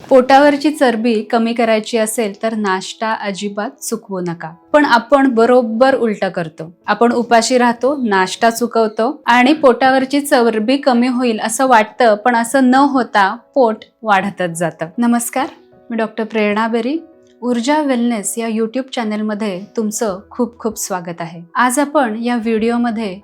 पोटावरची चरबी कमी करायची असेल तर नाश्ता अजिबात चुकवू नका. पण आपण बरोबर उलट करतो. आपण उपाशी राहतो, नाश्ता चुकवतो आणि पोटावरची चरबी कमी होईल असं वाटतं, पण असं न होता पोट वाढतच जातं. नमस्कार, मी डॉक्टर प्रेरणा बेरी. ऊर्जा वेलनेस या यूट्यूब चॅनलमध्ये तुमचं खूप खूप स्वागत आहे. आज आपण या व्हिडिओमध्ये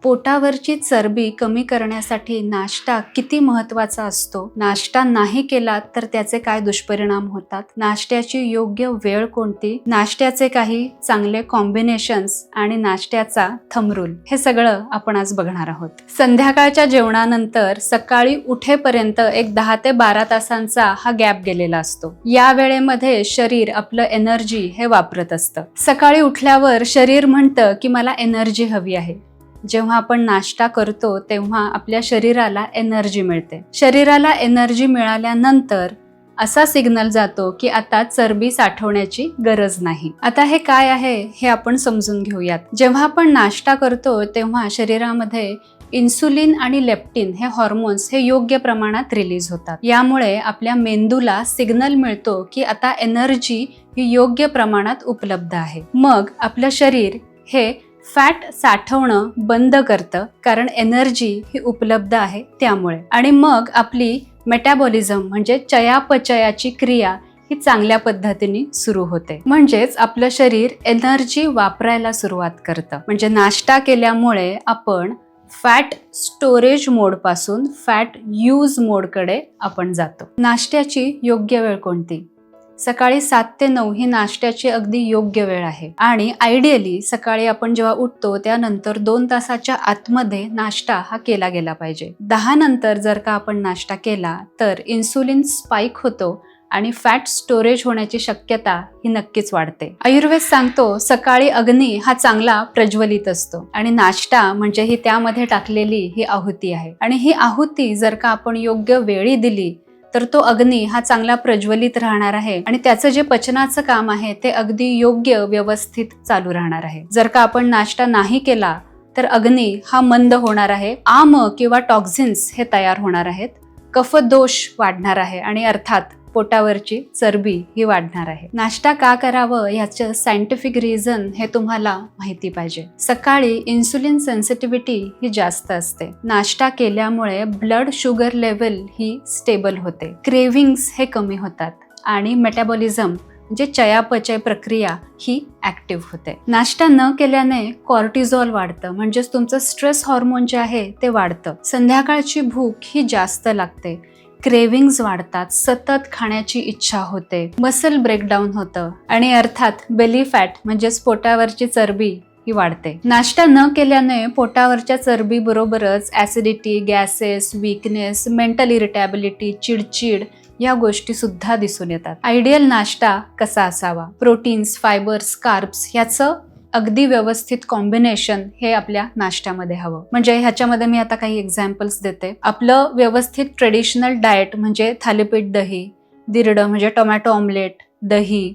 पोटावरची चरबी कमी करण्यासाठी नाश्ता किती महत्त्वाचा असतो, नाश्ता नाही केला तर त्याचे काय दुष्परिणाम होतात, नाश्त्याची योग्य वेळ कोणती, नाश्त्याचे काही चांगले कॉम्बिनेशन्स आणि नाश्त्याचा थंब रूल, हे सगळं आपण आज बघणार आहोत. संध्याकाळच्या जेवणानंतर सकाळी उठेपर्यंत एक 10 ते 12 तासांचा हा गॅप गेलेला असतो. या वेळेमध्ये शरीर आपलं एनर्जी हे वापरत असतं. सकाळी उठल्यावर शरीर म्हणतं की मला एनर्जी हवी आहे. जेव्हा आपण नाश्ता करतो तेव्हा आपल्या शरीराला एनर्जी मिळते. शरीराला एनर्जी मिळाल्यानंतर असा सिग्नल जातो की आता चरबी साठवण्याची गरज नाही. आता हे काय आहे हे आपण समजून घेऊयात. जेव्हा आपण नाश्ता करतो तेव्हा शरीरामध्ये इन्सुलिन आणि लेप्टिन हे हॉर्मोन्स हे योग्य प्रमाणात रिलीज होतात. यामुळे आपल्या मेंदूला सिग्नल मिळतो की आता एनर्जी ही योग्य प्रमाणात उपलब्ध आहे. मग आपलं शरीर हे फॅट साठवणं बंद करतं, कारण एनर्जी ही उपलब्ध आहे त्यामुळे. आणि मग आपली मेटाबॉलिझम म्हणजे चयापचयाची क्रिया ही चांगल्या पद्धतीने सुरू होते. म्हणजेच आपलं शरीर एनर्जी वापरायला सुरुवात करतं. म्हणजे नाश्ता केल्यामुळे आपण फॅट स्टोरेज मोड पासून फॅट यूज मोडकडे आपण जातो. नाश्त्याची योग्य वेळ कोणती? सकाळी 7 ते 9 ही नाश्त्याची अगदी योग्य वेळ आहे. आणि आयडियली सकाळी आपण जेव्हा उठतो त्यानंतर 2 तासाच्या आतमध्ये नाश्ता हा केला गेला पाहिजे. 10 नंतर जर का आपण नाश्ता केला तर इन्सुलिन स्पाइक होतो आणि फॅट स्टोरेज होण्याची शक्यता ही नक्कीच वाढते. आयुर्वेद सांगतो सकाळी अग्नी हा चांगला प्रज्वलित असतो आणि नाश्ता म्हणजे ही त्यामध्ये टाकलेली ही आहुती आहे. आणि ही आहुती जर का आपण योग्य वेळी दिली तर तो अग्नी हा चांगला प्रज्वलित राहणार आहे आणि त्याचं जे पचनाचं काम आहे ते अगदी योग्य व्यवस्थित चालू राहणार आहे. जर का आपण नाश्ता नाही केला तर अग्नी हा मंद होणार आहे, आम किंवा टॉक्झिन्स हे तयार होणार आहेत, कफदोष वाढणार आहे आणि अर्थात पोटावरची चरबी ही वाढणार आहे. नाश्ता का करावं याचं सायंटिफिक रिझन हे तुम्हाला माहिती पाहिजे. सकाळी इन्सुलिन सेन्सिटिव्हिटी ही जास्त असते. नाश्ता केल्यामुळे ब्लड शुगर लेवल ही स्टेबल होते, क्रेव्हिंग्स हे कमी होतात आणि मेटाबॉलिझम म्हणजे चयापचय प्रक्रिया ही ऍक्टिव्ह होते. नाश्ता न केल्याने कॉर्टिझॉल वाढतं, म्हणजेच तुमचं स्ट्रेस हार्मोन जे आहे ते वाढतं. संध्याकाळची भूक ही जास्त लागते, क्रेविंग्स वाढतात, सतत खाण्याची इच्छा होते, मसल ब्रेकडाऊन होतं आणि अर्थात बेली फॅट म्हणजेच पोटावरची चरबी ही वाढते. नाश्ता न केल्याने पोटावरच्या चरबी बरोबरच acidity, gases, weakness, mental irritability, चिडचिड या गोष्टी सुद्धा दिसून येतात. आयडियल नाश्ता कसा असावा? प्रोटीन्स, फायबर्स, कार्ब्स याचं अगदी व्यवस्थित कॉम्बिनेशन हे आपल्या नाश्त्यामध्ये हवं. म्हणजे ह्याच्यामध्ये मी आता काही एक्झाम्पल्स देते. आपलं व्यवस्थित ट्रेडिशनल डाएट म्हणजे थालीपीठ दही, दिरडं म्हणजे टोमॅटो ऑमलेट, दही,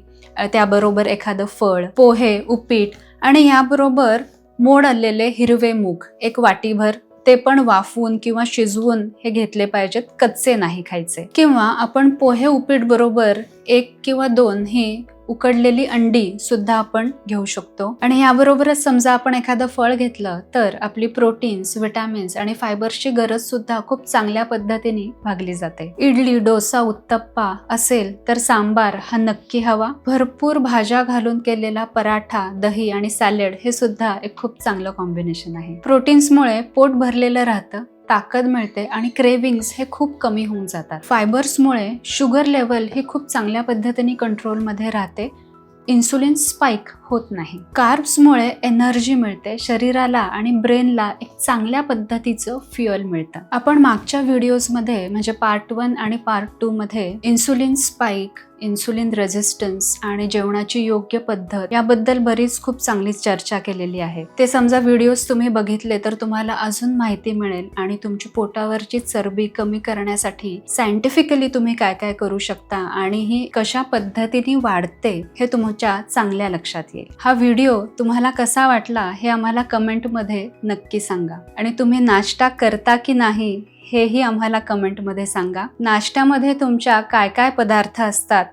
त्याबरोबर एखादं फळ, पोहे, उपीट आणि याबरोबर मोड आलेले हिरवे मूग एक वाटीभर, ते पण वाफवून किंवा शिजवून हे घेतले पाहिजेत, कच्चे नाही खायचे. किंवा आपण पोहे उपीट बरोबर 1 किंवा 2 ही उकडलेली अंडी सुद्धा आपण घेऊ शकतो. आणि याबरोबरच समजा आपण एखादं फळ घेतलं तर आपली प्रोटीन्स, विटॅमिन्स आणि फायबर्सची गरज सुद्धा खूप चांगल्या पद्धतीने भागली जाते. इडली, डोसा, उत्तप्पा असेल तर सांबार हा नक्की हवा. भरपूर भाज्या घालून केलेला पराठा, दही आणि सॅलड हे सुद्धा एक खूप चांगलं कॉम्बिनेशन आहे. प्रोटीन्समुळे पोट भरलेलं राहतं, ताकद मिळते आणि क्रेविंग्स हे खूप कमी होऊन जातात. फायबर्समुळे शुगर लेवल ही खूप चांगल्या पद्धतीने कंट्रोलमध्ये राहते, इन्सुलिन स्पाइक होत नाही. कार्ब्समुळे एनर्जी मिळते शरीराला आणि ब्रेनला एक चांगल्या पद्धतीचं फ्युअल मिळतं. आपण मागच्या व्हिडिओजमध्ये म्हणजे पार्ट 1 आणि पार्ट 2 मध्ये इन्सुलिन स्पाइक, इन्सुलिन रेझिस्टन्स आणि जेवणाची योग्य पद्धत याबद्दल बरीच खूप चांगली चर्चा केलेली आहे. ते समजा व्हिडिओज तुम्ही बघितले तर तुम्हाला अजून माहिती मिळेल आणि तुमची पोटावरची चरबी कमी करण्यासाठी सायंटिफिकली तुम्ही काय काय करू शकता आणि ही कशा पद्धतीने वाढते हे तुमच्या चांगल्या लक्षात येईल. हा व्हिडिओ तुम्हाला कसा वाटला हे आम्हाला कमेंटमध्ये नक्की सांगा आणि तुम्ही नाश्ता करता की नाही हेही आम्हाला कमेंटमध्ये सांगा. नाश्त्यामध्ये तुमच्या काय काय पदार्थ असतात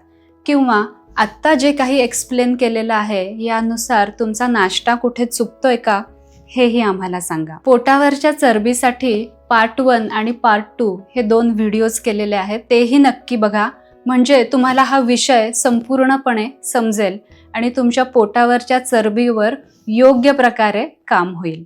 किंवा आत्ता जे काही एक्सप्लेन केलेलं आहे यानुसार तुमचा नाश्ता कुठे चुकतोय का हेही आम्हाला सांगा. पोटावरच्या चरबीसाठी पार्ट 1 आणि पार्ट 2 हे 2 व्हिडिओज केलेले आहेत, तेही नक्की बघा. म्हणजे तुम्हाला हा विषय संपूर्णपणे समजेल आणि तुमच्या पोटावरच्या चरबीवर योग्य प्रकारे काम होईल.